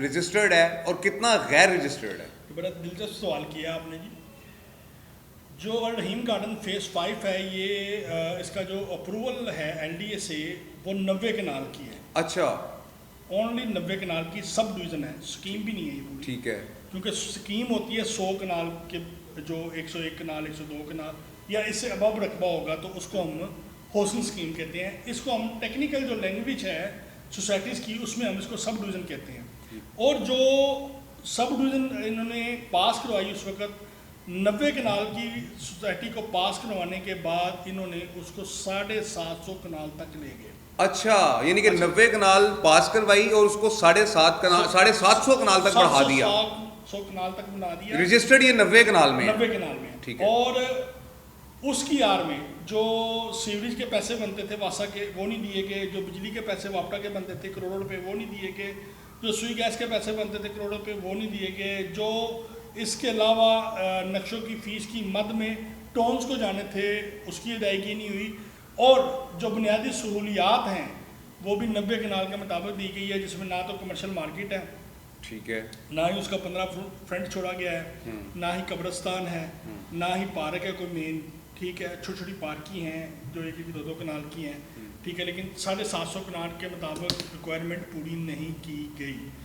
Registered ہے اور کتنا غیر رجسٹرڈ ہے؟ بڑا دلچسپ سوال کیا آپ نے جی. جو رحیم گارڈن فیس 5 ہے یہ اس کا جو اپروول ہے LDA سے وہ 90 کنال کی ہے. اچھا اونلی 90 کنال کی سب ڈویژن ہے, اسکیم بھی نہیں ہے یہ پوری. ٹھیک ہے. کیونکہ اسکیم ہوتی ہے 100 کنال کے, جو 101 کنال 102 کنال یا اس سے ابو رقبہ ہوگا تو اس کو ہم ہوسن اسکیم کہتے ہیں. اس کو ہم ٹیکنیکل جو لینگویج ہے سوسائٹیز کی اس میں ہم اس کو سب ڈویژن کہتے ہیں. اور جو سب ڈویژن انہوں نے پاس کروائی اس وقت 90 کنال کی سوسائٹی کو پاس کروانے کے بعد انہوں نے اس کو 750 کنال تک لے گئے. اچھا, یعنی کہ 90 کنال پاس کروائی اور اس کو 750 کنال تک بڑھا دیا. 100 کنال تک بنا دیا. رجسٹرڈ یہ 90 کنال میں 90 کنال میں. ٹھیک ہے. اور اس کی آر میں جو سیوریج کے پیسے بنتے تھے واسا کے وہ نہیں دیے گئے, جو بجلی کے پیسے واپٹا کے بنتے تھے کروڑوں روپے وہ نہیں دیے گئے, جو سوئی گیس کے پیسے بنتے تھے کروڑوں روپے وہ نہیں دیے گئے, جو اس کے علاوہ نقشوں کی فیس کی مد میں ٹونز کو جانے تھے اس کی ادائیگی نہیں ہوئی. اور جو بنیادی سہولیات ہیں وہ بھی 90 کنال کے مطابق دی گئی ہے, جس میں نہ تو کمرشل مارکیٹ ہے, ٹھیک ہے, نہ ہی اس کا 15 فرنٹ چھوڑا گیا ہے, نہ ہی قبرستان ہے, نہ ہی پارک ہے کوئی مین. ٹھیک ہے, چھوٹی چھوٹی پارکی ہیں جو 1-2 کنال کی ہیں. ٹھیک ہے, لیکن 750 کنال کے مطابق ریکوائرمنٹ پوری نہیں کی گئی.